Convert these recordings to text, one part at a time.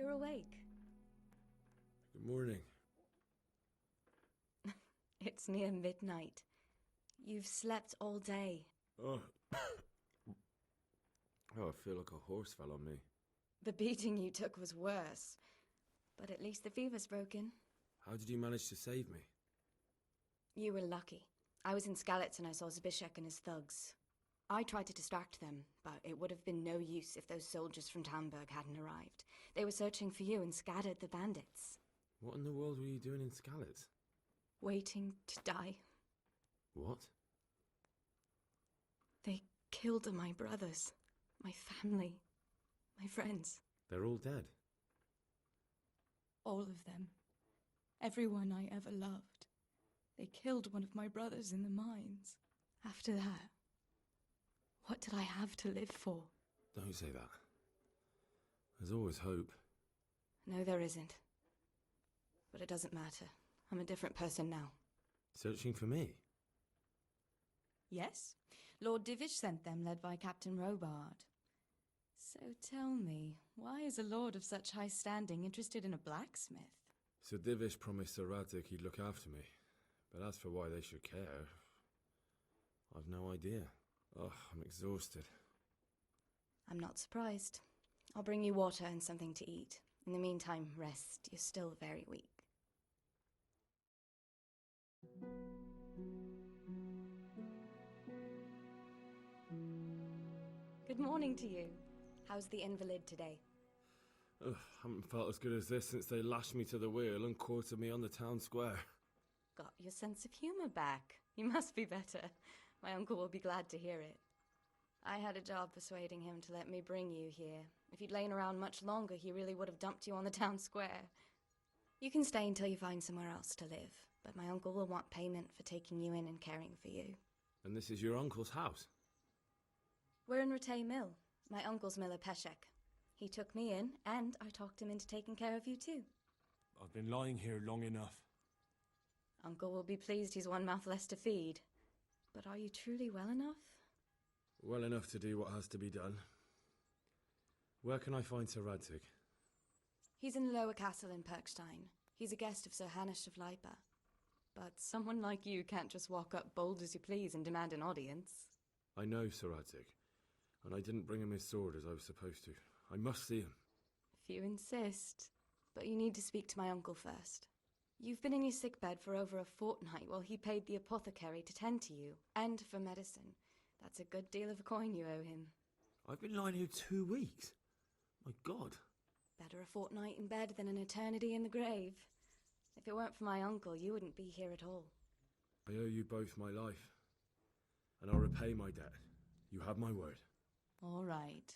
You're awake. Good morning. It's near midnight. You've slept all day. Oh. Oh, I feel like a horse fell on me. The beating you took was worse. But at least the fever's broken. How did you manage to save me? You were lucky. I was in Skalitz and I saw Zbyszek and his thugs. I tried to distract them, but it would have been no use if those soldiers from Tamburg hadn't arrived. They were searching for you and scattered the bandits. What in the world were you doing in Skalitz? Waiting to die. What? They killed my brothers, my family, my friends. They're all dead. All of them. Everyone I ever loved. They killed one of my brothers in the mines. After that, what did I have to live for? Don't say that. There's always hope. No, there isn't. But it doesn't matter. I'm a different person now. Searching for me? Yes. Lord Divish sent them, led by Captain Robard. So tell me, why is a lord of such high standing interested in a blacksmith? Sir Divish promised Sir Radzig he'd look after me. But as for why they should care, I've no idea. Oh, I'm exhausted. I'm not surprised. I'll bring you water and something to eat. In the meantime, rest. You're still very weak. Good morning to you. How's the invalid today? Ugh, haven't felt as good as this since they lashed me to the wheel and quartered me on the town square. Got your sense of humor back. You must be better. My uncle will be glad to hear it. I had a job persuading him to let me bring you here. If you'd lain around much longer, he really would have dumped you on the town square. You can stay until you find somewhere else to live, but my uncle will want payment for taking you in and caring for you. And this is your uncle's house? We're in Ratay Mill, my uncle's miller Peshek. He took me in, and I talked him into taking care of you too. I've been lying here long enough. Uncle will be pleased he's one mouth less to feed. But are you truly well enough? Well enough to do what has to be done. Where can I find Sir Radzig? He's in the lower castle in Perkstein. He's a guest of Sir Hanush of Leipa. But someone like you can't just walk up bold as you please and demand an audience. I know Sir Radzig, and I didn't bring him his sword as I was supposed to. I must see him. If you insist. But you need to speak to my uncle first. You've been in your sickbed for over a fortnight while he paid the apothecary to tend to you, and for medicine. That's a good deal of coin you owe him. I've been lying here 2 weeks. My God. Better a fortnight in bed than an eternity in the grave. If it weren't for my uncle, you wouldn't be here at all. I owe you both my life, and I'll repay my debt. You have my word. All right.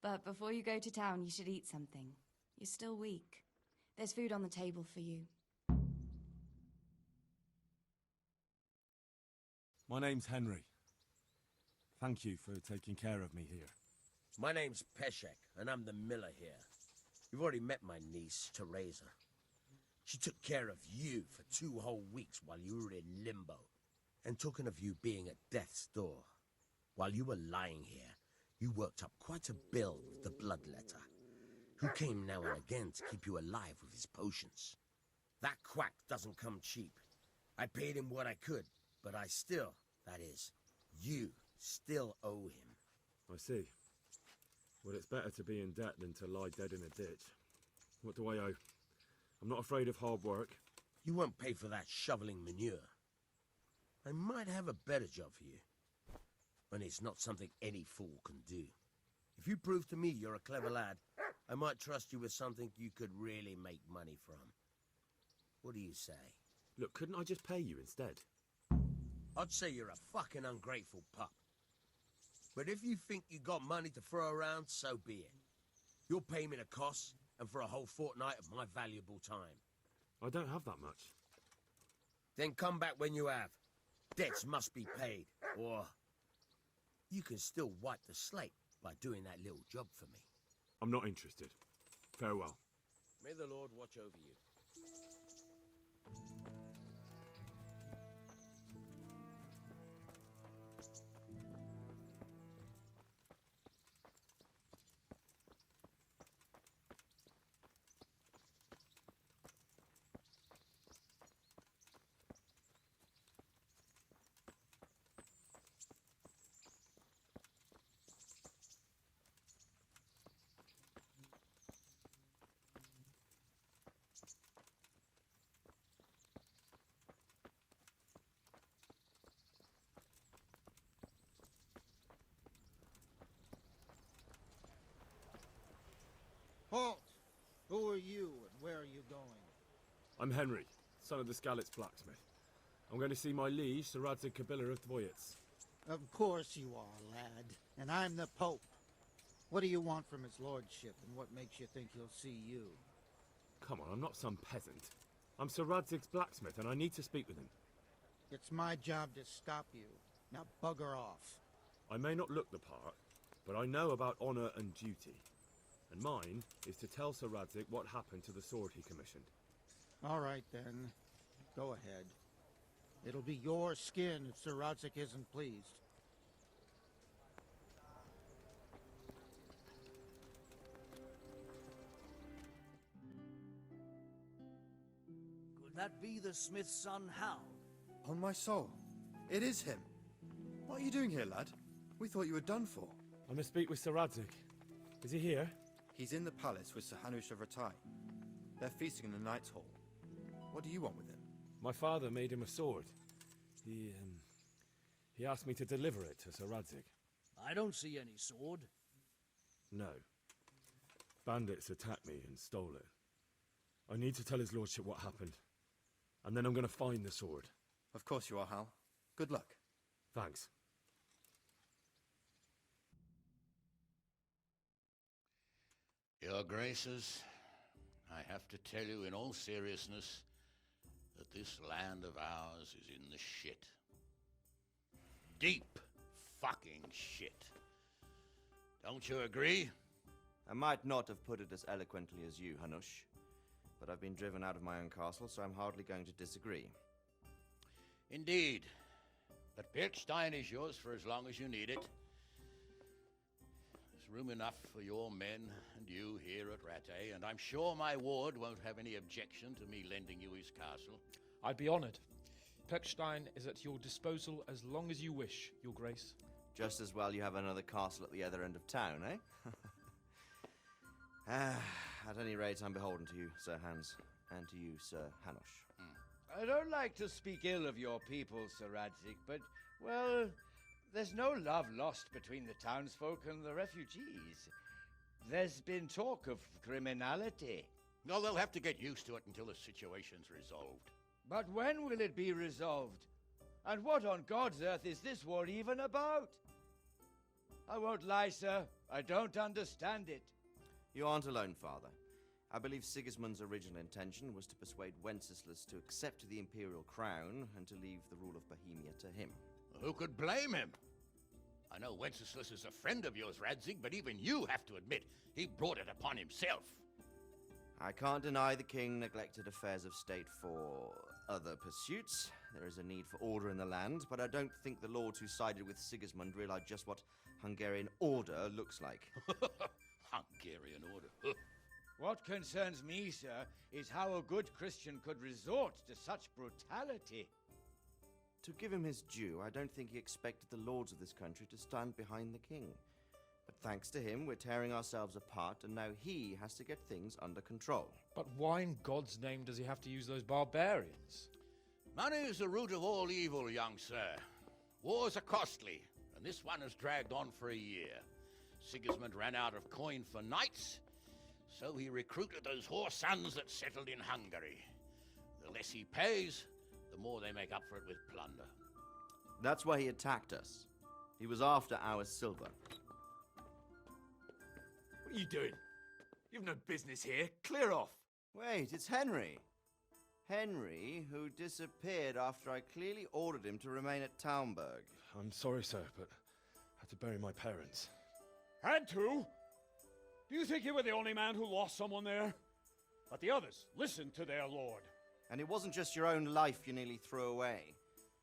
But before you go to town, you should eat something. You're still weak. There's food on the table for you. My name's Henry. Thank you for taking care of me here. My name's Peshek, and I'm the miller here. You've already met my niece, Teresa. She took care of you for 2 whole weeks while you were in limbo. And talking of you being at death's door, while you were lying here, you worked up quite a bill with the bloodletter, who came now and again to keep you alive with his potions. That quack doesn't come cheap. I paid him what I could, but I still, that is, you still owe him. I see. Well, it's better to be in debt than to lie dead in a ditch. What do I owe? I'm not afraid of hard work. You won't pay for that shoveling manure. I might have a better job for you. And it's not something any fool can do. If you prove to me you're a clever lad, I might trust you with something you could really make money from. What do you say? Look, couldn't I just pay you instead? I'd say you're a fucking ungrateful pup. But if you think you got money to throw around, so be it. You'll pay me the costs, and for a whole fortnight of my valuable time. I don't have that much. Then come back when you have. Debts must be paid, or you can still wipe the slate by doing that little job for me. I'm not interested. Farewell. May the Lord watch over you. I'm Henry, son of the Skalitz blacksmith. I'm going to see my liege, Sir Radzig Kabiller of Dvoyets. Of course you are, lad. And I'm the Pope. What do you want from his lordship, and what makes you think he'll see you? Come on, I'm not some peasant. I'm Sir Radzig's blacksmith, and I need to speak with him. It's my job to stop you. Now bugger off. I may not look the part, but I know about honor and duty. And mine is to tell Sir Radzig what happened to the sword he commissioned. All right, then. Go ahead. It'll be your skin if Sir Radzig isn't pleased. Could that be the smith's son, Hal? On my soul, it is him. What are you doing here, lad? We thought you were done for. I must speak with Sir Radzig. Is he here? He's in the palace with Sir Hanush of Ratai. They're feasting in the Knight's Hall. What do you want with him? My father made him a sword. He asked me to deliver it to Sir Radzig. I don't see any sword. No. Bandits attacked me and stole it. I need to tell his lordship what happened. And then I'm going to find the sword. Of course you are, Hal. Good luck. Thanks. Your Graces, I have to tell you in all seriousness that this land of ours is in the shit. Deep fucking shit. Don't you agree? I might not have put it as eloquently as you, Hanush, but I've been driven out of my own castle, so I'm hardly going to disagree. Indeed. But Birkstein is yours for as long as you need it. There's room enough for your men and you here at Rattay, and I'm sure my ward won't have any objection to me lending you his castle. I'd be honored. Pechstein is at your disposal as long as you wish, Your Grace. Just as well you have another castle at the other end of town, eh? At any rate, I'm beholden to you, Sir Hans, and to you, Sir Hanush. I don't like to speak ill of your people, Sir Radzig, but, well, there's no love lost between the townsfolk and the refugees. There's been talk of criminality. No, they'll have to get used to it until the situation's resolved. But when will it be resolved? And what on God's earth is this war even about? I won't lie, sir. I don't understand it. You aren't alone, Father. I believe Sigismund's original intention was to persuade Wenceslas to accept the imperial crown and to leave the rule of Bohemia to him. Who could blame him? I know Wenceslas is a friend of yours, Radzig, but even you have to admit he brought it upon himself. I can't deny the king neglected affairs of state for other pursuits. There is a need for order in the land, but I don't think the lords who sided with Sigismund realized just what Hungarian order looks like. Hungarian order? What concerns me, sir, is how a good Christian could resort to such brutality. To give him his due, I don't think he expected the lords of this country to stand behind the king. But thanks to him, we're tearing ourselves apart, and now he has to get things under control. But why in God's name does he have to use those barbarians? Money is the root of all evil, young sir. Wars are costly, and this one has dragged on for a year. Sigismund ran out of coin for knights, so he recruited those whore sons that settled in Hungary. The less he pays, the more they make up for it with plunder. That's why he attacked us. He was after our silver. What are you doing? You've no business here. Clear off. Wait, it's Henry. Henry, who disappeared after I clearly ordered him to remain at Taunberg. I'm sorry, sir, but I had to bury my parents. Had to? Do you think you were the only man who lost someone there? But the others listened to their lord. And it wasn't just your own life you nearly threw away.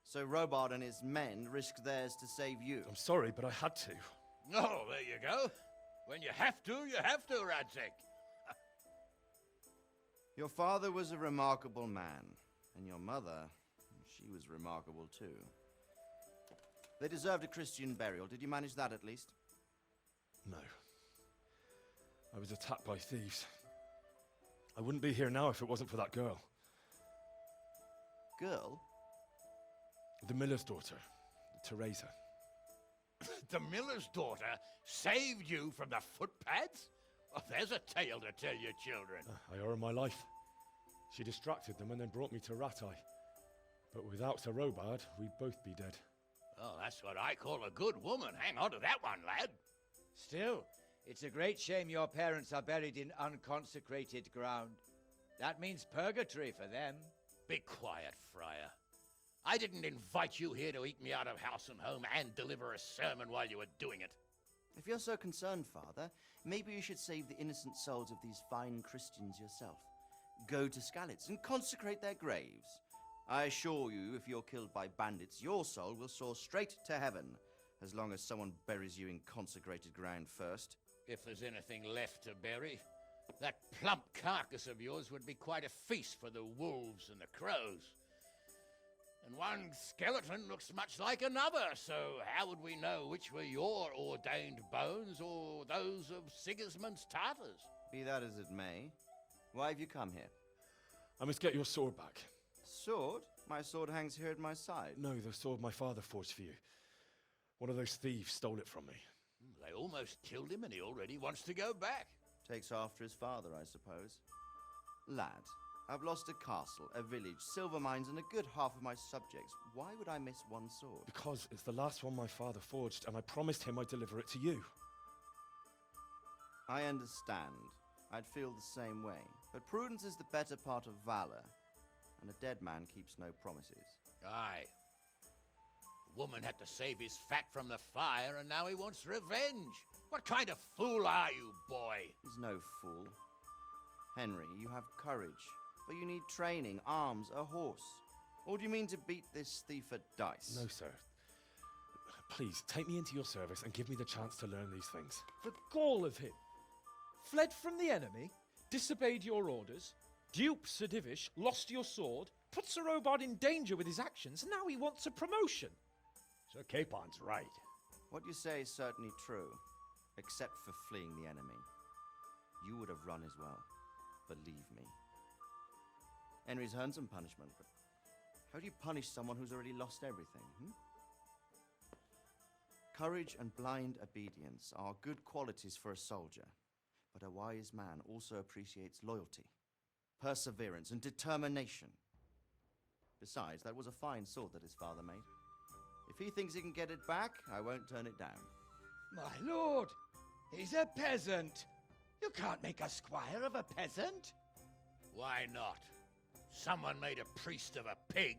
So Robard and his men risked theirs to save you. I'm sorry, but I had to. Oh, there you go. When you have to, Radzig. Your father was a remarkable man, and your mother, she was remarkable too. They deserved a Christian burial. Did you manage that at least? No. I was attacked by thieves. I wouldn't be here now if it wasn't for that girl. Girl? The miller's daughter, Teresa. The miller's daughter saved you from the footpads? Oh, there's a tale to tell your children. I owe her my life. She distracted them and then brought me to Rattay. But without Sir Robard, we'd both be dead. Oh, that's what I call a good woman. Hang on to that one, lad. Still, it's a great shame your parents are buried in unconsecrated ground. That means purgatory for them. Be quiet, Friar. I didn't invite you here to eat me out of house and home and deliver a sermon while you were doing it. If you're so concerned, Father, maybe you should save the innocent souls of these fine Christians yourself. Go to Skalitz and consecrate their graves. I assure you, if you're killed by bandits, your soul will soar straight to heaven, as long as someone buries you in consecrated ground first. If there's anything left to bury, that plump carcass of yours would be quite a feast for the wolves and the crows. And one skeleton looks much like another, so how would we know which were your ordained bones or those of Sigismund's Tartars? Be that as it may, why have you come here? I must get your sword back. Sword? My sword hangs here at my side. No, the sword my father forged for you. One of those thieves stole it from me. They almost killed him and he already wants to go back. Takes after his father, I suppose. Lad, I've lost a castle, a village, silver mines, and a good half of my subjects. Why would I miss one sword? Because it's the last one my father forged, and I promised him I'd deliver it to you. I understand. I'd feel the same way. But prudence is the better part of valor, and a dead man keeps no promises. Aye. The woman had to save his fat from the fire, and now he wants revenge. What kind of fool are you, boy? He's no fool. Henry, you have courage, but you need training, arms, a horse. Or do you mean to beat this thief at dice? No, sir. Please, take me into your service and give me the chance to learn these things. The gall of him. Fled from the enemy, disobeyed your orders, duped Sir Divish, lost your sword, put Sir Robard in danger with his actions, and now he wants a promotion. Sir Capon's right. What you say is certainly true, except for fleeing the enemy. You would have run as well, believe me. Henry's earned some punishment, but how do you punish someone who's already lost everything, Courage and blind obedience are good qualities for a soldier, but a wise man also appreciates loyalty, perseverance, and determination. Besides, that was a fine sword that his father made. If he thinks he can get it back, I won't turn it down. My lord, he's a peasant. You can't make a squire of a peasant. Why not? Someone made a priest of a pig.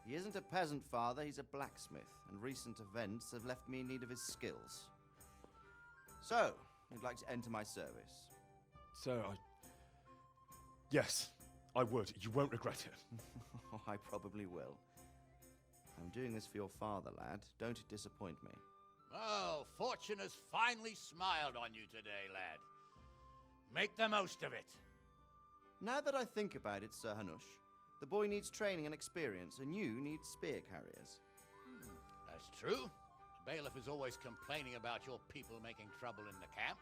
He isn't a peasant, Father, he's a blacksmith, and recent events have left me in need of his skills. So, you'd like to enter my service? Sir, Yes, I would. You won't regret it. I probably will. I'm doing this for your father, lad. Don't disappoint me. Oh, fortune has finally smiled on you today, lad. Make the most of it. Now that I think about it, Sir Hanush, the boy needs training and experience, and you need spear carriers. That's true. The bailiff is always complaining about your people making trouble in the camp.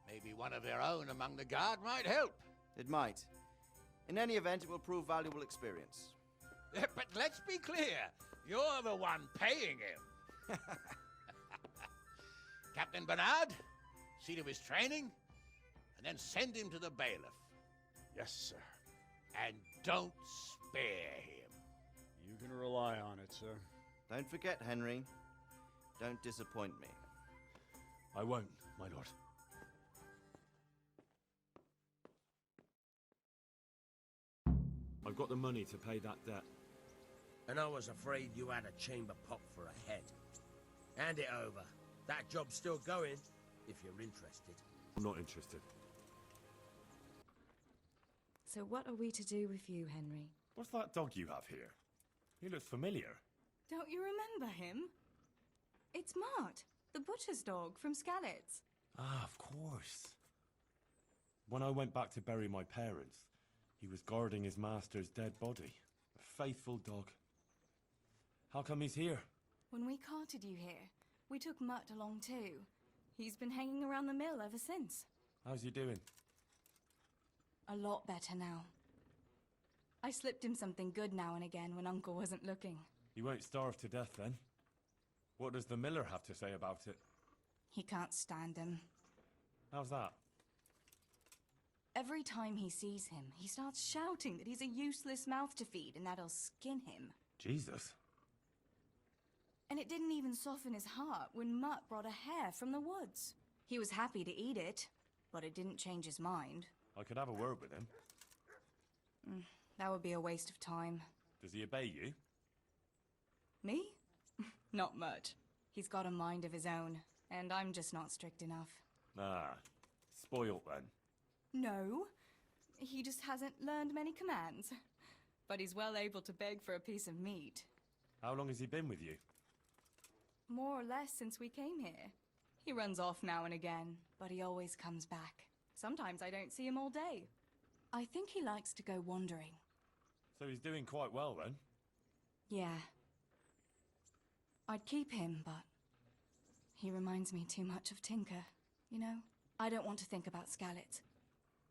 Maybe one of their own among the guard might help. It might. In any event, it will prove valuable experience. But let's be clear, you're the one paying him. Captain Bernard, see to his training, and then send him to the bailiff. Yes, sir. And don't spare him. You can rely on it, sir. Don't forget, Henry. Don't disappoint me. I won't, my lord. I've got the money to pay that debt. And I was afraid you had a chamber pot for a head. Hand it over. That job's still going, if you're interested. I'm not interested. So what are we to do with you, Henry? What's that dog you have here? He looks familiar. Don't you remember him? It's Mart, the butcher's dog from Skalitz. Ah, of course. When I went back to bury my parents, he was guarding his master's dead body. A faithful dog. How come he's here? When we carted you here, we took Mutt along too. He's been hanging around the mill ever since. How's he doing? A lot better now. I slipped him something good now and again when Uncle wasn't looking. He won't starve to death then. What does the miller have to say about it? He can't stand him. How's that? Every time he sees him, he starts shouting that he's a useless mouth to feed and that he'll skin him. Jesus. And it didn't even soften his heart when Mutt brought a hare from the woods. He was happy to eat it, but it didn't change his mind. I could have a word with him. That would be a waste of time. Does he obey you? Me? Not much. He's got a mind of his own, and I'm just not strict enough. Ah, spoilt then. No, he just hasn't learned many commands. But he's well able to beg for a piece of meat. How long has he been with you? More or less since we came here. He runs off now and again, but he always comes back. Sometimes I don't see him all day. I think he likes to go wandering. So he's doing quite well then? Yeah. I'd keep him, but he reminds me too much of Tinker, you know? I don't want to think about Skalitz.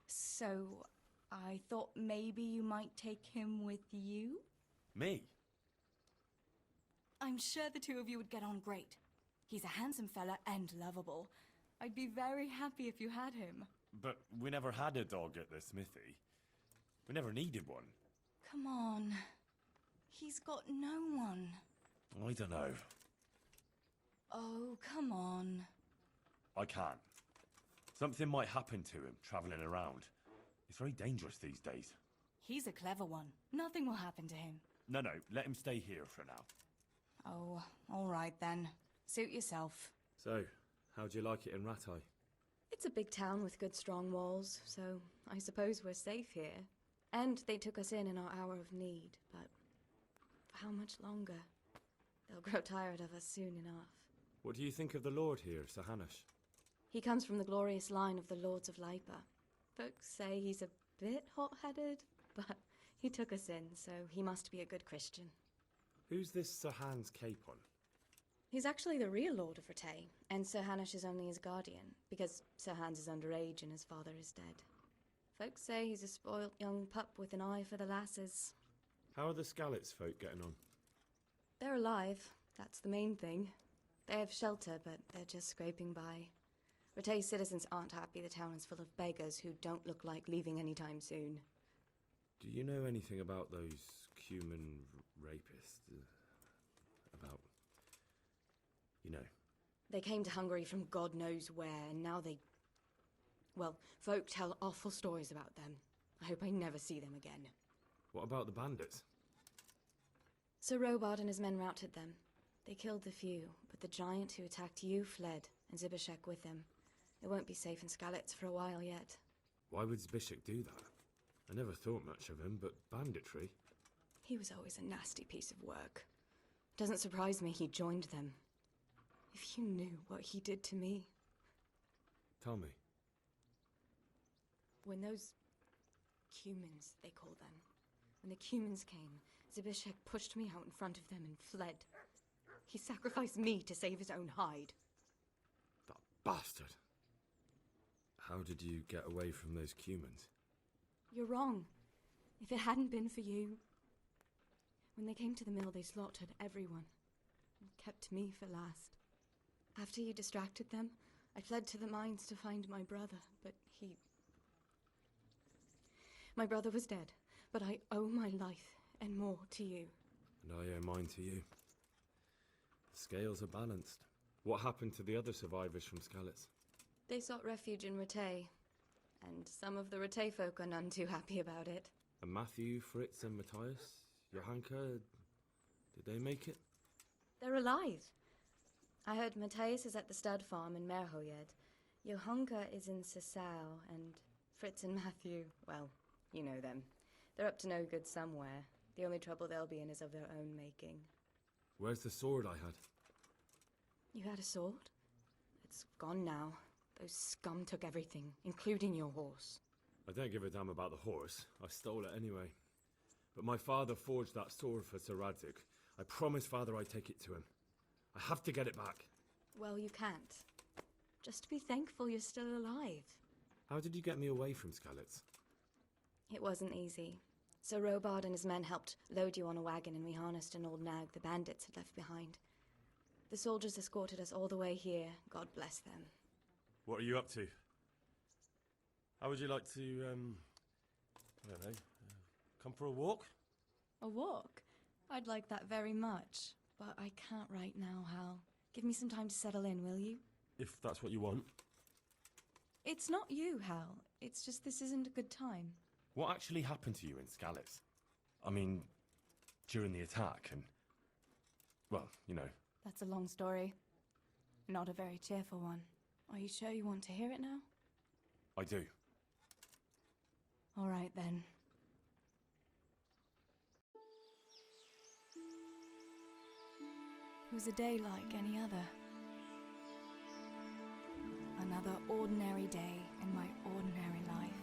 So, I thought maybe you might take him with you? Me? I'm sure the two of you would get on great. He's a handsome fella and lovable. I'd be very happy if you had him. But we never had a dog at the smithy. We never needed one. Come on. He's got no one. I don't know. Oh, come on. I can't. Something might happen to him travelling around. It's very dangerous these days. He's a clever one. Nothing will happen to him. No, let him stay here for now. Oh, all right then. Suit yourself. So, how'd you like it in Rattay? It's a big town with good strong walls, so I suppose we're safe here. And they took us in our hour of need, but for how much longer? They'll grow tired of us soon enough. What do you think of the Lord here, Sir Hanush? He comes from the glorious line of the Lords of Lipa. Folks say he's a bit hot-headed, but he took us in, so he must be a good Christian. Who's this Sir Hans Capon? He's actually the real Lord of Rattay, and Sir Hanush is only his guardian, because Sir Hans is underage and his father is dead. Folks say he's a spoilt young pup with an eye for the lasses. How are the Skalitz folk getting on? They're alive, that's the main thing. They have shelter, but they're just scraping by. Rattay citizens aren't happy the town is full of beggars who don't look like leaving anytime soon. Do you know anything about those Cuman rapists? About... you know. They came to Hungary from God knows where, and now they... Well, folk tell awful stories about them. I hope I never see them again. What about the bandits? Sir Robard and his men routed them. They killed the few, but the giant who attacked you fled, and Zibishek with him. It won't be safe in Skalitz for a while yet. Why would Zbyszek do that? I never thought much of him, but banditry? He was always a nasty piece of work. Doesn't surprise me he joined them. If you knew what he did to me. Tell me. When those Cumans, they call them. When the Cumans came, Zbyszek pushed me out in front of them and fled. He sacrificed me to save his own hide. That bastard! How did you get away from those Cumans? You're wrong. If it hadn't been for you... When they came to the mill, they slaughtered everyone. And kept me for last. After you distracted them, I fled to the mines to find my brother, but he... My brother was dead, but I owe my life and more to you. And I owe mine to you. The scales are balanced. What happened to the other survivors from Skalitz? They sought refuge in Rattay, and some of the Rattay folk are none too happy about it. And Matthew, Fritz and Matthias? Johanka? Did they make it? They're alive. I heard Matthias is at the stud farm in Merhoyed. Johanka is in Sasau, and Fritz and Matthew, well, you know them. They're up to no good somewhere. The only trouble they'll be in is of their own making. Where's the sword I had? You had a sword? It's gone now. Those scum took everything, including your horse. I don't give a damn about the horse. I stole it anyway. But my father forged that sword for Sir Radzik. I promised father I'd take it to him. I have to get it back. Well, you can't. Just be thankful you're still alive. How did you get me away from Skalitz? It wasn't easy. Sir Robard and his men helped load you on a wagon, and we harnessed an old nag the bandits had left behind. The soldiers escorted us all the way here. God bless them. What are you up to? How would you like to, I don't know, come for a walk? A walk? I'd like that very much, but I can't right now, Hal. Give me some time to settle in, will you? If that's what you want. It's not you, Hal. It's just this isn't a good time. What actually happened to you in Skalitz? I mean, during the attack and... well, you know. That's a long story. Not a very cheerful one. Are you sure you want to hear it now? I do. All right, then. It was a day like any other. Another ordinary day in my ordinary life.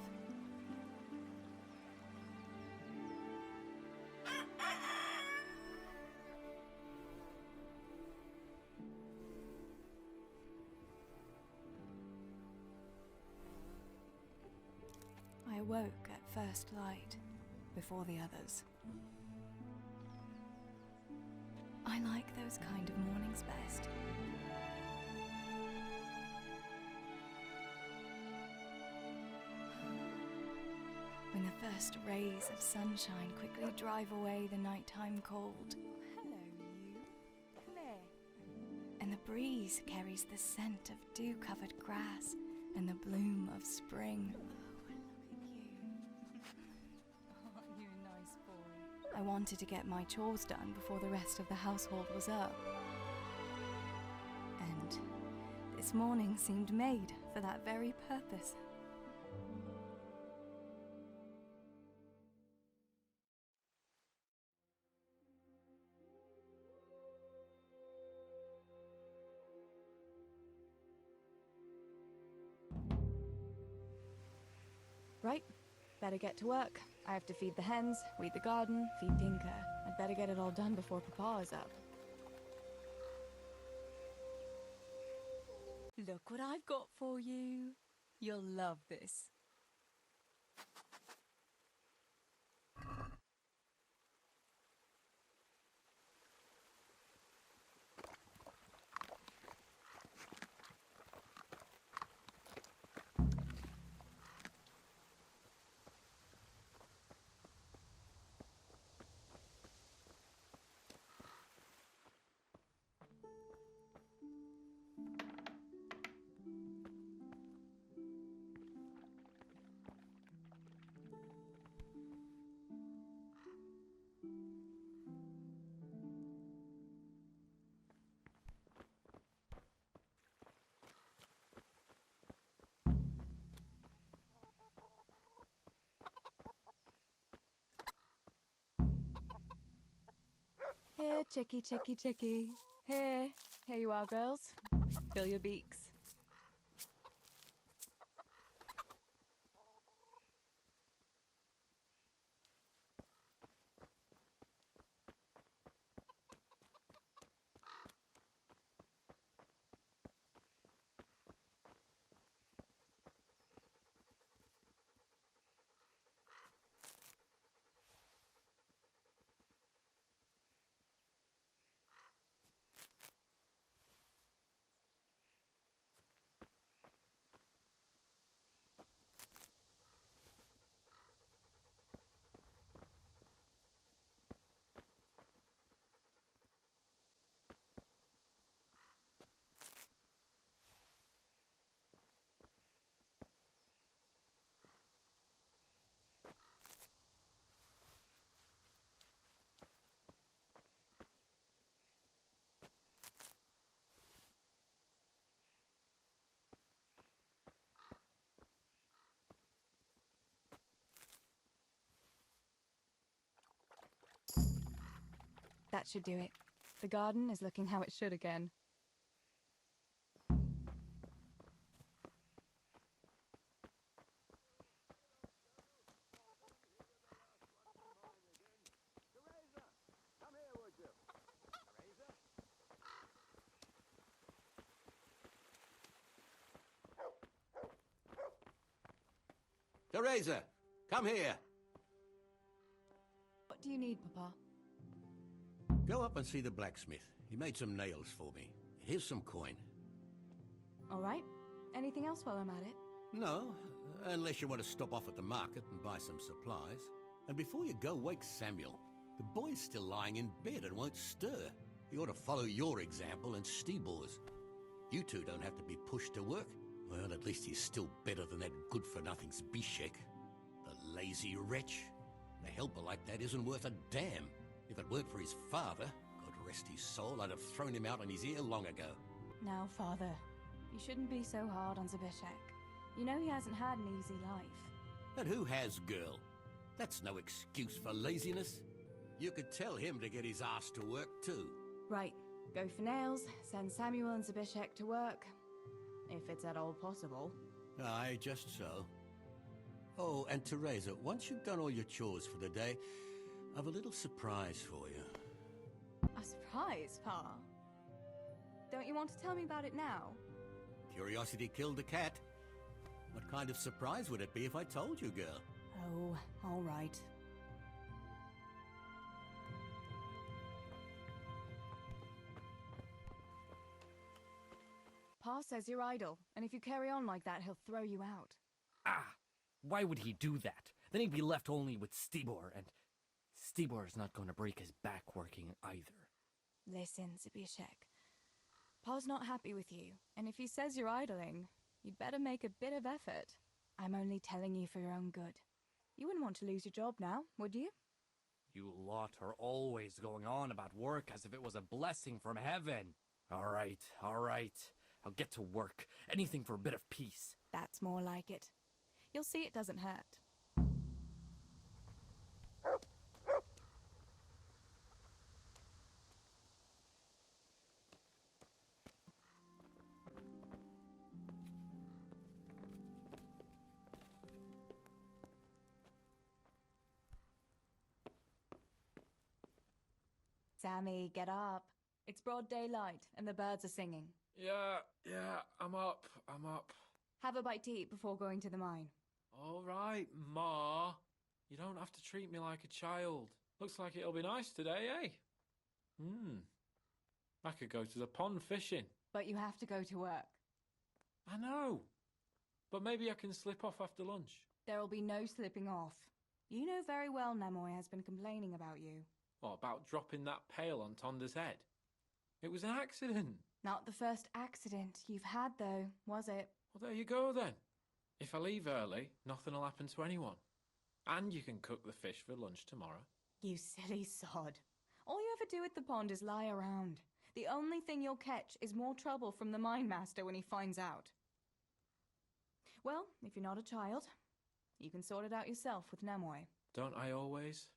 I awoke at first light, before the others. I like those kind of mornings best. When the first rays of sunshine quickly drive away the nighttime cold. Hello, you. Come here. And the breeze carries the scent of dew-covered grass and the bloom of spring. I wanted to get my chores done before the rest of the household was up. And this morning seemed made for that very purpose. Right, better get to work. I have to feed the hens, weed the garden, feed Tinker. I'd better get it all done before Papa is up. Look what I've got for you. You'll love this. Here, chickie, chickie, chickie. Here you are, girls. Fill your beaks. That should do it. The garden is looking how it should again. Teresa, come here. What do you need, Papa? Go up and see the blacksmith. He made some nails for me. Here's some coin. All right. Anything else while I'm at it? No, unless you want to stop off at the market and buy some supplies. And before you go, wake Samuel. The boy's still lying in bed and won't stir. He ought to follow your example and Stebor's. You two don't have to be pushed to work. Well, at least he's still better than that good-for-nothing Zbyszek. The lazy wretch. A helper like that isn't worth a damn. If it weren't for his father, God rest his soul, I'd have thrown him out on his ear long ago. Now, Father, you shouldn't be so hard on Zbyszek. You know he hasn't had an easy life. And who has, girl? That's no excuse for laziness. You could tell him to get his ass to work, too. Right, go for nails, send Samuel and Zbyszek to work. If it's at all possible. Aye, just so. Oh, and Teresa, once you've done all your chores for the day, I've a little surprise for you. A surprise, Pa? Don't you want to tell me about it now? Curiosity killed the cat. What kind of surprise would it be if I told you, girl? Oh, all right. Pa says you're idle, and if you carry on like that, he'll throw you out. Ah! Why would he do that? Then he'd be left only with Stibor, and Stibor's not going to break his back working either. Listen, Zbyszek. Pa's not happy with you, and if he says you're idling, you'd better make a bit of effort. I'm only telling you for your own good. You wouldn't want to lose your job now, would you? You lot are always going on about work as if it was a blessing from heaven. All right. I'll get to work. Anything for a bit of peace. That's more like it. You'll see it doesn't hurt. Sammy, get up. It's broad daylight, and the birds are singing. Yeah, I'm up. Have a bite to eat before going to the mine. All right, Ma. You don't have to treat me like a child. Looks like it'll be nice today, eh? I could go to the pond fishing. But you have to go to work. I know. But maybe I can slip off after lunch. There'll be no slipping off. You know very well Nemoy has been complaining about you. What about dropping that pail on Tonda's head? It was an accident. Not the first accident you've had, though, was it? Well, there you go, then. If I leave early, nothing will happen to anyone. And you can cook the fish for lunch tomorrow. You silly sod. All you ever do at the pond is lie around. The only thing you'll catch is more trouble from the mine master when he finds out. Well, if you're not a child, you can sort it out yourself with Nemoy. Don't I always?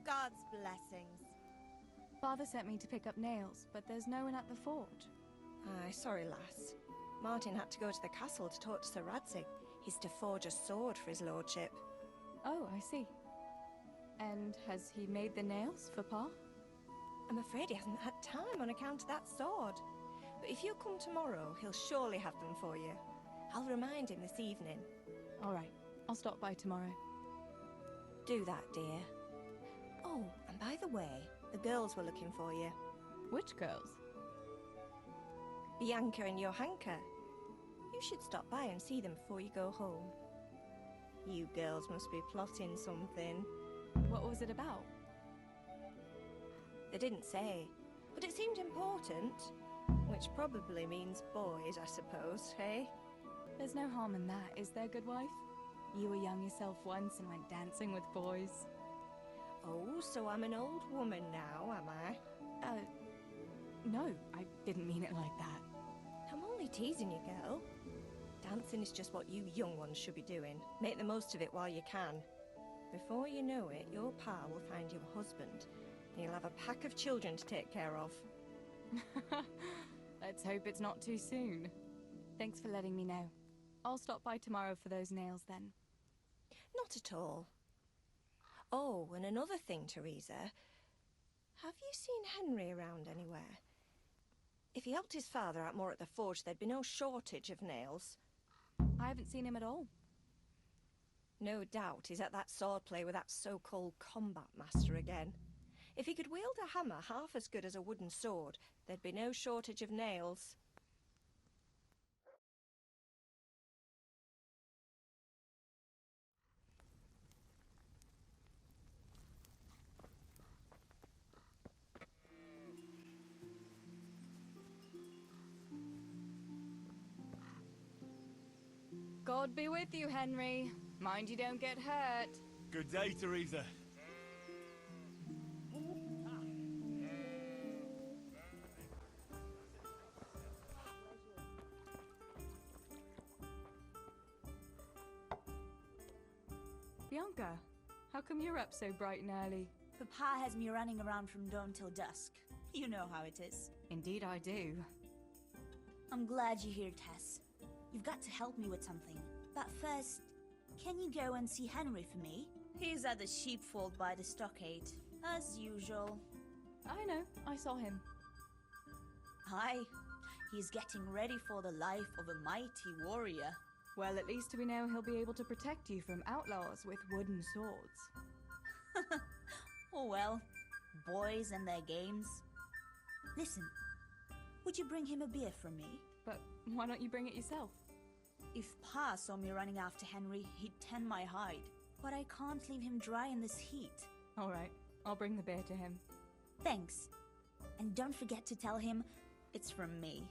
God's blessings. Father sent me to pick up nails, but there's no one at the forge. Aye, sorry, lass. Martin had to go to the castle to talk to Sir Radzig. He's to forge a sword for his lordship. Oh, I see. And has he made the nails for Pa? I'm afraid he hasn't had time on account of that sword. But if you come tomorrow, he'll surely have them for you. I'll remind him this evening. All right, I'll stop by tomorrow. Do that, dear. Oh, and by the way, the girls were looking for you. Which girls? Bianca and Johanka. You should stop by and see them before you go home. You girls must be plotting something. What was it about? They didn't say, but it seemed important. Which probably means boys, I suppose, hey? There's no harm in that, is there, good wife? You were young yourself once and went dancing with boys. Oh, so I'm an old woman now, am I? No, I didn't mean it like that. I'm only teasing you, girl. Dancing is just what you young ones should be doing. Make the most of it while you can. Before you know it, your pa will find you a husband, and you'll have a pack of children to take care of. Let's hope it's not too soon. Thanks for letting me know. I'll stop by tomorrow for those nails then. Not at all. Oh, and another thing, Teresa. Have you seen Henry around anywhere? If he helped his father out more at the forge, there'd be no shortage of nails. I haven't seen him at all. No doubt he's at that swordplay with that so-called combat master again. If he could wield a hammer half as good as a wooden sword, there'd be no shortage of nails. God be with you, Henry. Mind you don't get hurt. Good day, Teresa. Bianca, how come you're up so bright and early? Papa has me running around from dawn till dusk. You know how it is. Indeed I do. I'm glad you're here, Tess. You've got to help me with something. But first, can you go and see Henry for me? He's at the sheepfold by the stockade, as usual. I know, I saw him. Aye, he's getting ready for the life of a mighty warrior. Well, at least we know he'll be able to protect you from outlaws with wooden swords. Oh well, boys and their games. Listen, would you bring him a beer from me? But why don't you bring it yourself? If Pa saw me running after Henry, he'd tan my hide. But I can't leave him dry in this heat. All right, I'll bring the beer to him. Thanks. And don't forget to tell him it's from me.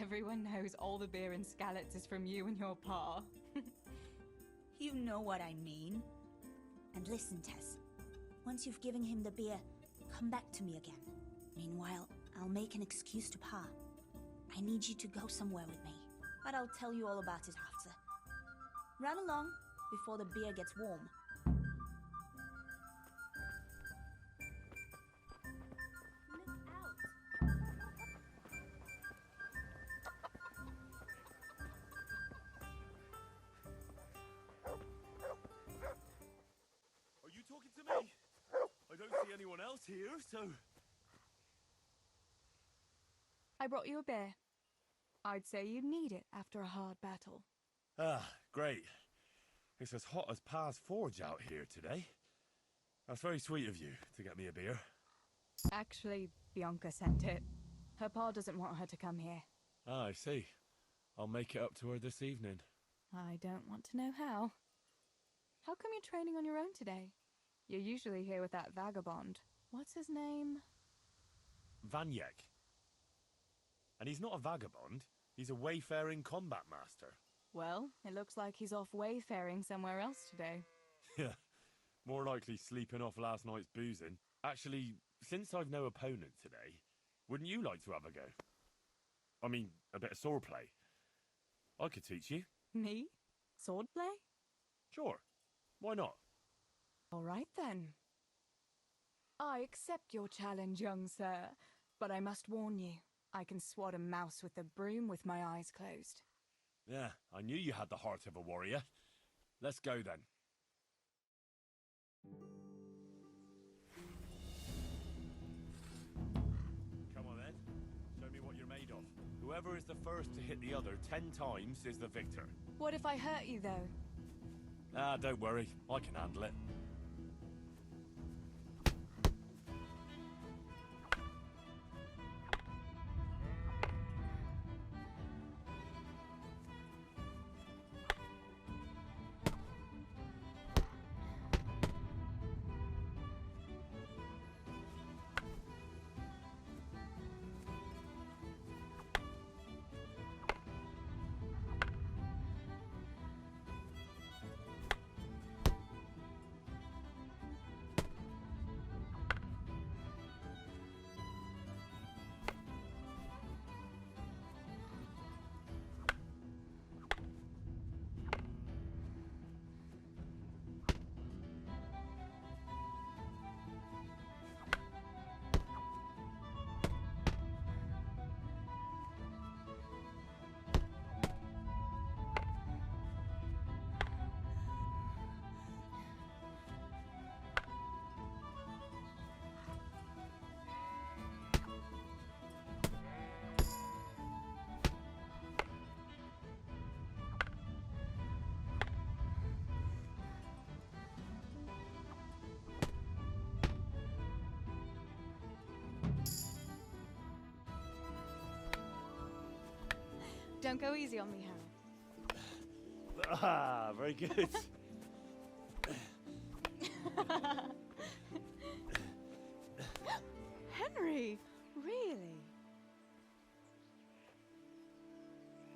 Everyone knows all the beer in Skalitz is from you and your pa. You know what I mean. And listen, Tess. Once you've given him the beer, come back to me again. Meanwhile, I'll make an excuse to Pa. I need you to go somewhere with me. But I'll tell you all about it after. Run along before the beer gets warm. Are you talking to me? I don't see anyone else here, so... I brought you a beer. I'd say you'd need it after a hard battle. Ah, great. It's as hot as Pa's forge out here today. That's very sweet of you to get me a beer. Actually, Bianca sent it. Her pa doesn't want her to come here. Ah, I see. I'll make it up to her this evening. I don't want to know how. How come you're training on your own today? You're usually here with that vagabond. What's his name? Vanyek. And he's not a vagabond. He's a wayfaring combat master. Well, it looks like he's off wayfaring somewhere else today. Yeah, more likely sleeping off last night's boozing. Actually, since I've no opponent today, wouldn't you like to have a go? I mean, a bit of swordplay. I could teach you. Me? Swordplay? Sure. Why not? All right then. I accept your challenge, young sir, but I must warn you, I can swat a mouse with a broom with my eyes closed. Yeah, I knew you had the heart of a warrior. Let's go then. Come on then. Show me what you're made of. Whoever is the first to hit the other 10 times is the victor. What if I hurt you, though? Ah, don't worry. I can handle it. Don't go easy on me, Harold. Ah, very good. Henry! Really?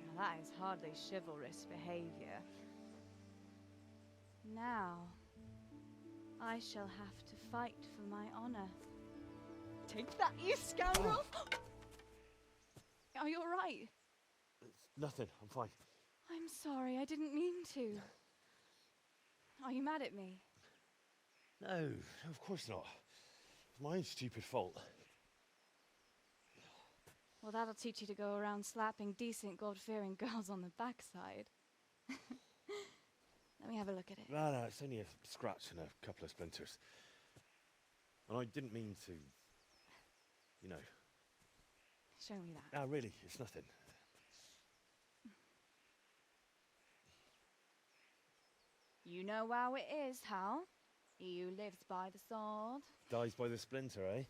Now that is hardly chivalrous behavior. Now, I shall have to fight for my honor. Take that, you scoundrel! Are you alright? Nothing, I'm fine. I'm sorry, I didn't mean to. Are you mad at me? No, of course not. It's my own stupid fault. Well, that'll teach you to go around slapping decent, God-fearing girls on the backside. Let me have a look at it. No, it's only a scratch and a couple of splinters. And I didn't mean to, you know. Show me that. No, really, it's nothing. You know how it is, Hal. He who lives by the sword Dies by the splinter, eh?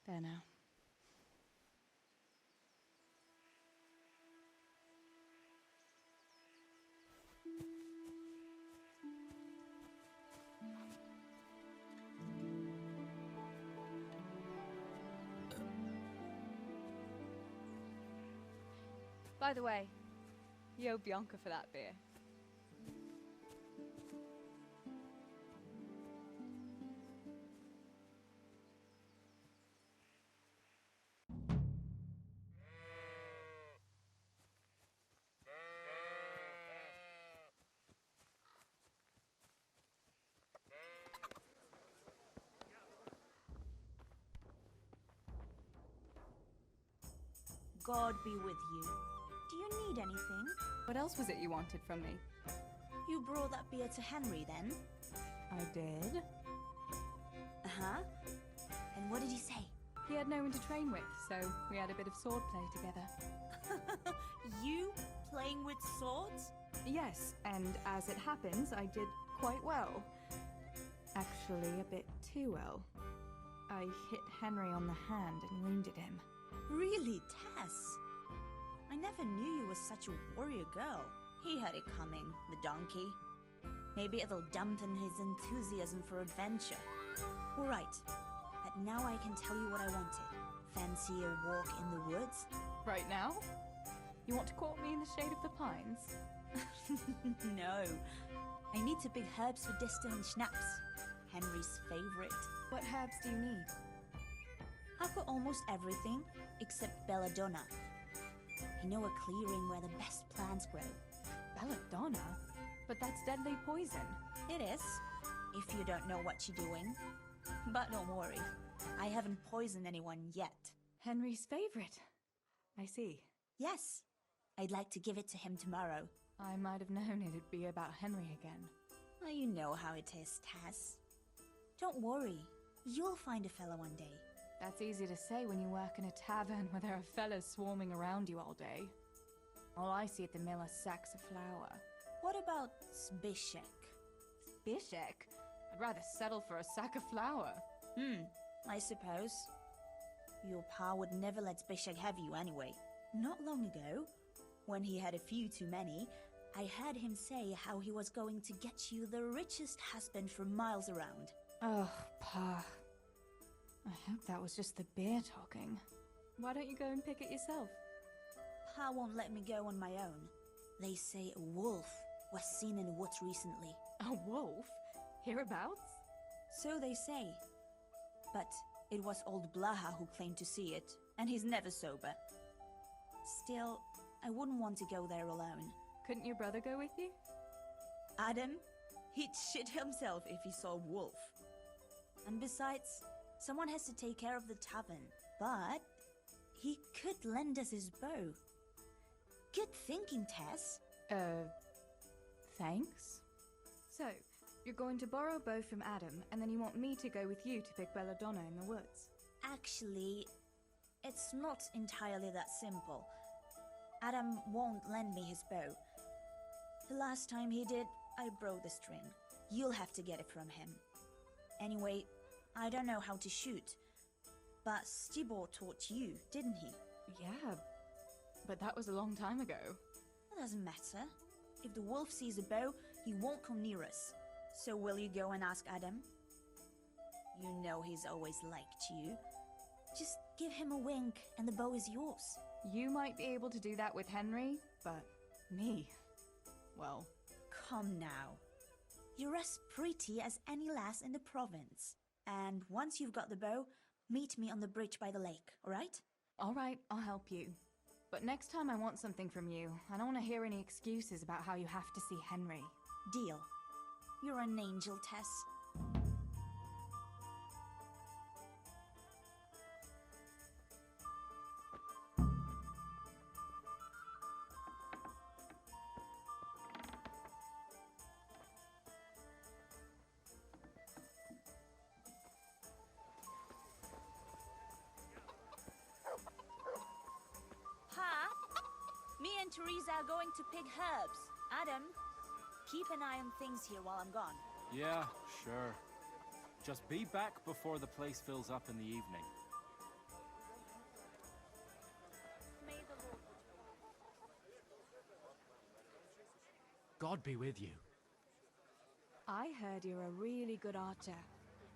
There now. By the way, you owe Bianca for that beer. God be with you. Do you need anything? What else was it you wanted from me? You brought that beer to Henry, then? I did. Uh-huh. And what did he say? He had no one to train with, so we had a bit of swordplay together. You playing with swords? Yes, and as it happens, I did quite well. Actually, a bit too well. I hit Henry on the hand and wounded him. Really, Tess? I never knew you were such a warrior girl. He had it coming, the donkey. Maybe it'll dampen his enthusiasm for adventure. All right, but now I can tell you what I wanted. Fancy a walk in the woods? Right now? You want to court me in the shade of the pines? No. I need to pick herbs for distant schnapps. Henry's favorite. What herbs do you need? I've got almost everything except belladonna. I know a clearing where the best plants grow. Belladonna? But that's deadly poison. It is, if you don't know what you're doing. But don't worry, I haven't poisoned anyone yet. Henry's favorite. I see. Yes, I'd like to give it to him tomorrow. I might have known it'd be about Henry again. Well, you know how it is, Tess. Don't worry, you'll find a fella one day. That's easy to say when you work in a tavern where there are fellas swarming around you all day. All I see at the mill are sacks of flour. What about Zbyszek? Zbyszek? I'd rather settle for a sack of flour. I suppose. Your pa would never let Zbyszek have you anyway. Not long ago, when he had a few too many, I heard him say how he was going to get you the richest husband for miles around. Oh, Pa. I hope that was just the beer talking. Why don't you go and pick it yourself? Pa won't let me go on my own. They say a wolf was seen in the woods recently. A wolf? Hereabouts? So they say. But it was old Blaha who claimed to see it, and he's never sober. Still, I wouldn't want to go there alone. Couldn't your brother go with you? Adam? He'd shit himself if he saw a wolf. And besides, someone has to take care of the tavern. But he could lend us his bow. Good thinking, Tess. Thanks? So, you're going to borrow a bow from Adam, and then you want me to go with you to pick belladonna in the woods? Actually, it's not entirely that simple. Adam won't lend me his bow. The last time he did, I broke the string. You'll have to get it from him. Anyway, I don't know how to shoot. But Stibor taught you, didn't he? Yeah, but that was a long time ago. It doesn't matter. If the wolf sees a bow, he won't come near us. So will you go and ask Adam? You know he's always liked you. Just give him a wink and the bow is yours. You might be able to do that with Henry, but me, well... Come now. You're as pretty as any lass in the province. And once you've got the bow, meet me on the bridge by the lake, alright? Alright, I'll help you. But next time I want something from you. I don't want to hear any excuses about how you have to see Henry. Deal. You're an angel, Tess. Pa, me and Teresa are going to pick herbs. Adam, keep an eye on things here while I'm gone. Yeah, sure. Just be back before the place fills up in the evening. God be with you. I heard you're a really good archer.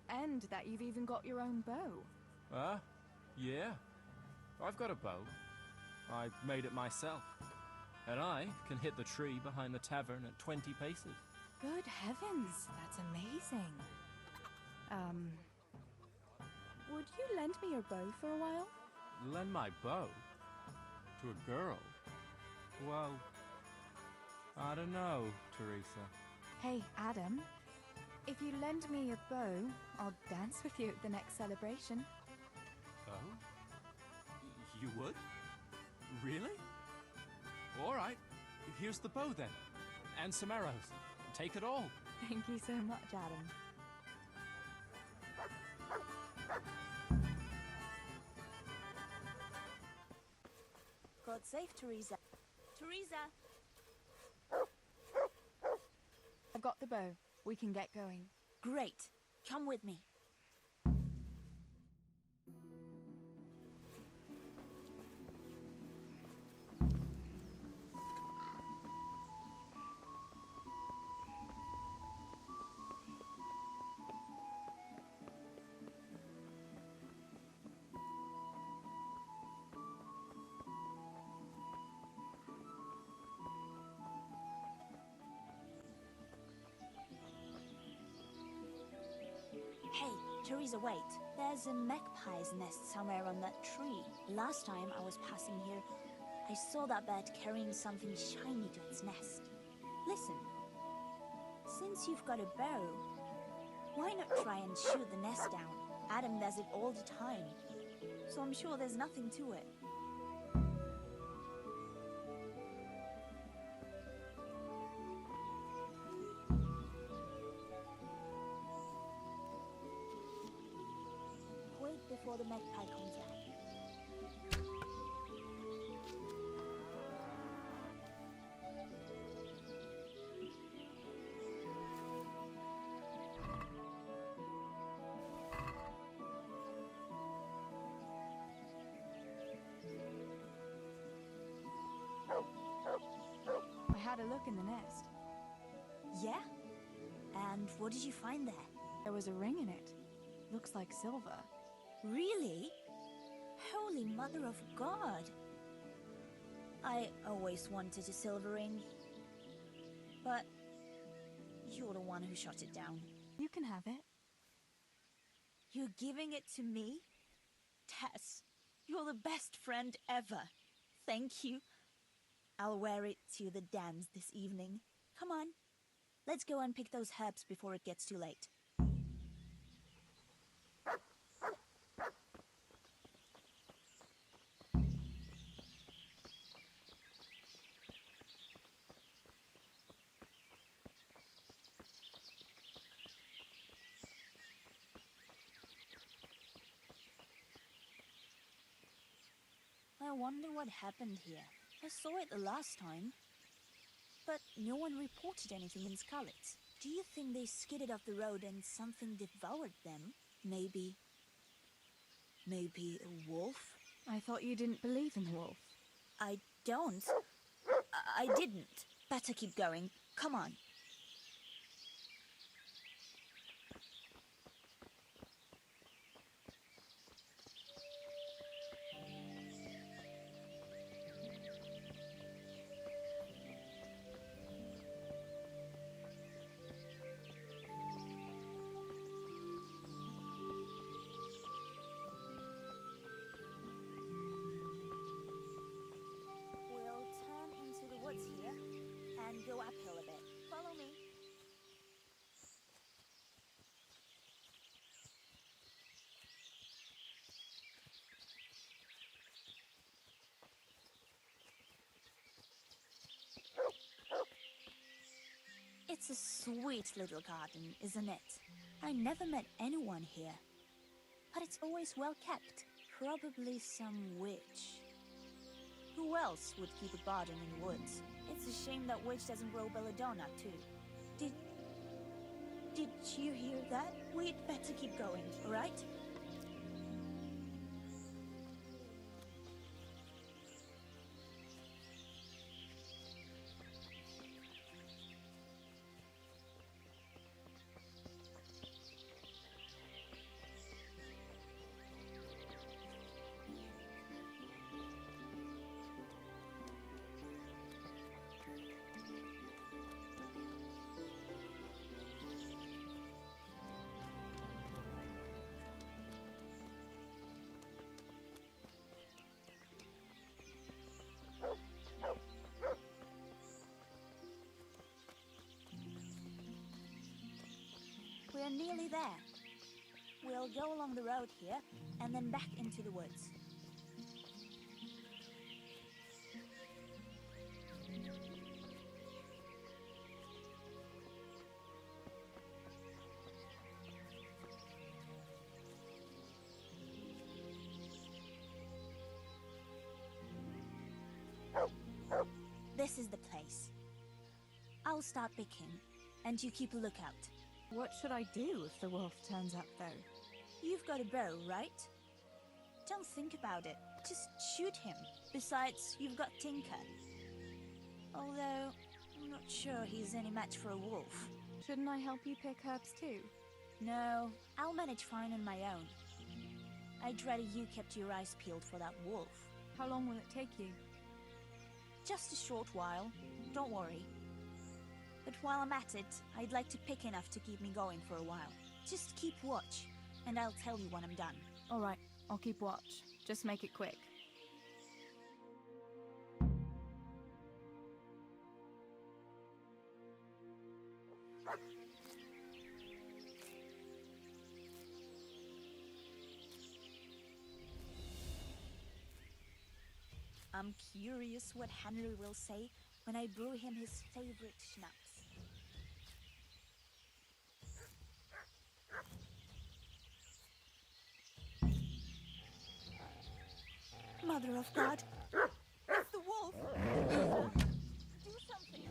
And that you've even got your own bow. Yeah. I've got a bow. I made it myself. And I can hit the tree behind the tavern at 20 paces. Good heavens, that's amazing. Would you lend me your bow for a while? Lend my bow? To a girl? Well, I don't know, Teresa. Hey, Adam. If you lend me your bow, I'll dance with you at the next celebration. Oh? You would? Really? All right. Here's the bow then. And some arrows. Take it all. Thank you so much, Adam. God save Teresa. Teresa! I've got the bow. We can get going. Great. Come with me. Hey, Teresa, wait. There's a magpie's nest somewhere on that tree. Last time I was passing here, I saw that bird carrying something shiny to its nest. Listen, since you've got a bow, why not try and shoot the nest down? Adam does it all the time, so I'm sure there's nothing to it. Wait before the magpie comes out. I had a look in the nest. Yeah? And what did you find there? There was a ring in it. Looks like silver. Really? Holy Mother of God! I always wanted a silver ring. But you're the one who shot it down. You can have it. You're giving it to me? Tess, you're the best friend ever. Thank you. I'll wear it to the dance this evening. Come on. Let's go and pick those herbs before it gets too late. I wonder what happened here. I saw it the last time, but no one reported anything in Scarlet. Do you think they skidded off the road and something devoured them? Maybe Maybe a wolf? I thought you didn't believe in the wolf. I don't. I didn't. Better keep going. Come on. We'll turn into the woods here and go uphill a bit. Follow me. It's a sweet little garden, isn't it? I never met anyone here. But it's always well kept. Probably some witch. Who else would keep a garden in the woods? It's a shame that witch doesn't grow belladonna, too. Did you hear that? We'd better keep going, alright? We're nearly there. We'll go along the road here, and then back into the woods. This is the place. I'll start picking, and you keep a lookout. What should I do if the wolf turns up, though? You've got a bow, right? Don't think about it. Just shoot him. Besides, you've got Tinker. Although, I'm not sure he's any match for a wolf. Shouldn't I help you pick herbs too? No, I'll manage fine on my own. I'd rather you kept your eyes peeled for that wolf. How long will it take you? Just a short while. Don't worry. But while I'm at it, I'd like to pick enough to keep me going for a while. Just keep watch, and I'll tell you when I'm done. All right, I'll keep watch. Just make it quick. I'm curious what Henry will say when I brew him his favorite schnapps. Mother of God! It's the wolf! Do something!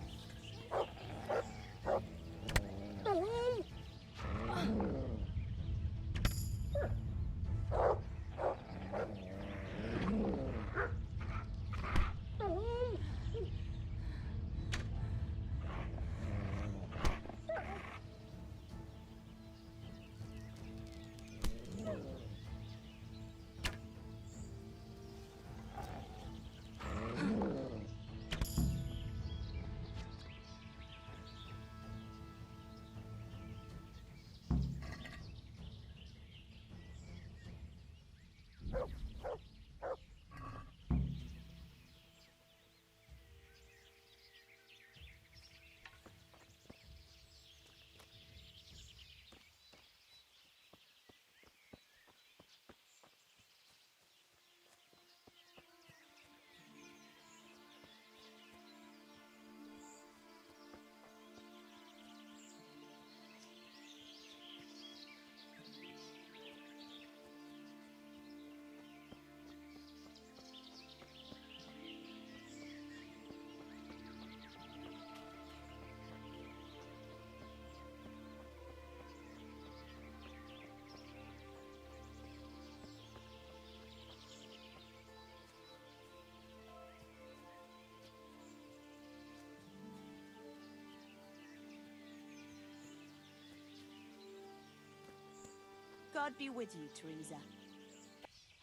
God be with you, Teresa.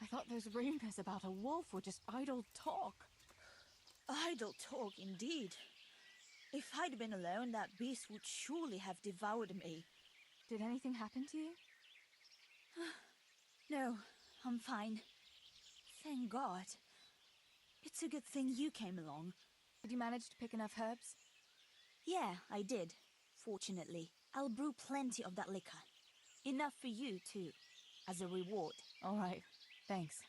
I thought those rumors about a wolf were just idle talk. Idle talk, indeed. If I'd been alone, that beast would surely have devoured me. Did anything happen to you? No, I'm fine. Thank God. It's a good thing you came along. Did you manage to pick enough herbs? Yeah, I did. Fortunately, I'll brew plenty of that liquor. Enough for you, too, as a reward. All right, thanks.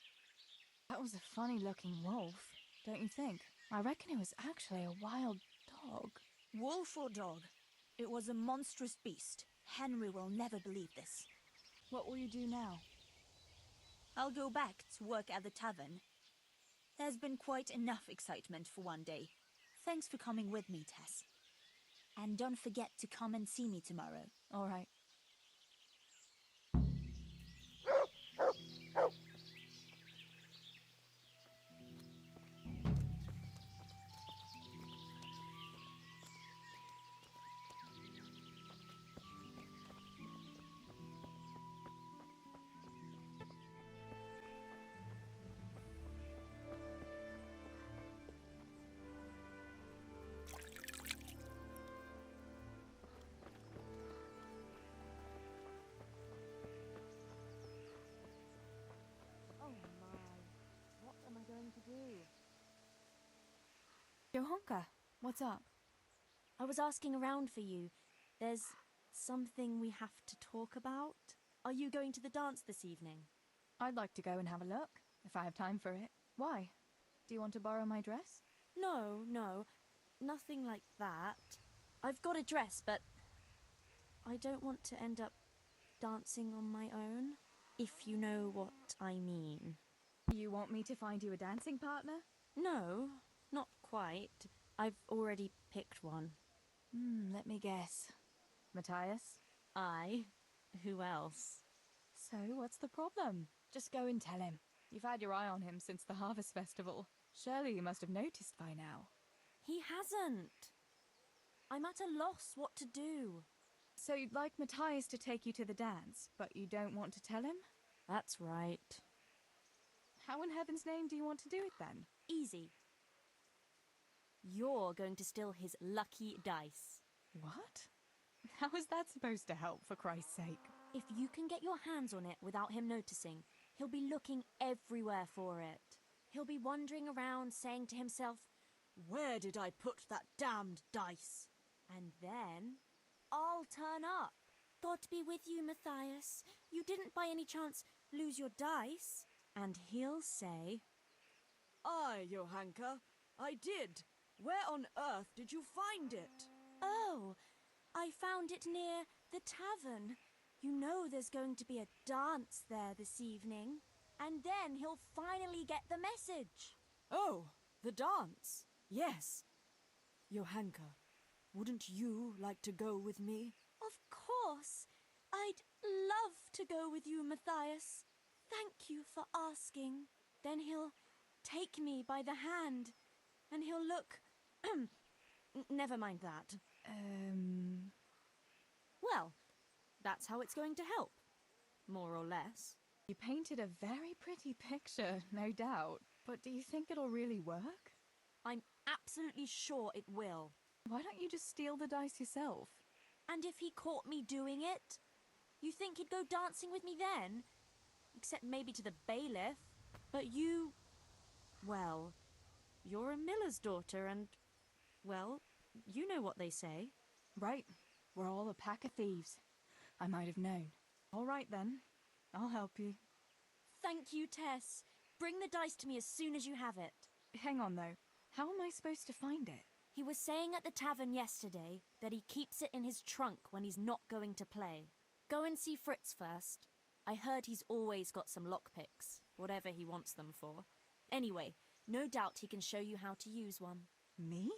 That was a funny-looking wolf, don't you think? I reckon it was actually a wild dog. Wolf or dog, it was a monstrous beast. Henry will never believe this. What will you do now? I'll go back to work at the tavern. There's been quite enough excitement for one day. Thanks for coming with me, Tess. And don't forget to come and see me tomorrow. All right. Johanka, what's up? I was asking around for you. There's something we have to talk about. Are you going to the dance this evening? I'd like to go and have a look, if I have time for it. Why? Do you want to borrow my dress? No, nothing like that. I've got a dress, but I don't want to end up dancing on my own, if you know what I mean. You want me to find you a dancing partner? No, not quite. I've already picked one. Let me guess. Matthias? I? Who else? So, what's the problem? Just go and tell him. You've had your eye on him since the Harvest Festival. Surely you must have noticed by now. He hasn't. I'm at a loss what to do. So you'd like Matthias to take you to the dance, but you don't want to tell him? That's right. How in heaven's name do you want to do it then? Easy. You're going to steal his lucky dice. What? How is that supposed to help, for Christ's sake? If you can get your hands on it without him noticing, he'll be looking everywhere for it. He'll be wandering around saying to himself, "Where did I put that damned dice?" And then I'll turn up. God be with you, Matthias. You didn't by any chance lose your dice? And he'll say, "Aye, Johanka, I did. Where on earth did you find it?" "Oh, I found it near the tavern. You know there's going to be a dance there this evening." And then he'll finally get the message. "Oh, the dance? Yes. Johanka, wouldn't you like to go with me?" Of course. I'd love to go with you, Matthias. Thank you for asking. Then he'll take me by the hand, and he'll look... Never mind that. Well, that's how it's going to help. More or less. You painted a very pretty picture, no doubt. But do you think it'll really work? I'm absolutely sure it will. Why don't you just steal the dice yourself? And if he caught me doing it? You think he'd go dancing with me then? Except maybe to the bailiff. But you... Well, you're a miller's daughter and... Well, you know what they say. Right. We're all a pack of thieves. I might have known. All right then. I'll help you. Thank you, Tess. Bring the dice to me as soon as you have it. Hang on, though. How am I supposed to find it? He was saying at the tavern yesterday that he keeps it in his trunk when he's not going to play. Go and see Fritz first. I heard he's always got some lockpicks, whatever he wants them for. Anyway, no doubt he can show you how to use one. Me?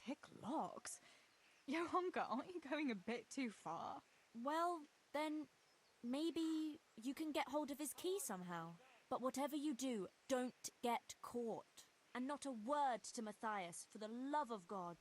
Pick locks? Johanka, aren't you going a bit too far? Well, then maybe you can get hold of his key somehow. But whatever you do, don't get caught. And not a word to Matthias, for the love of God.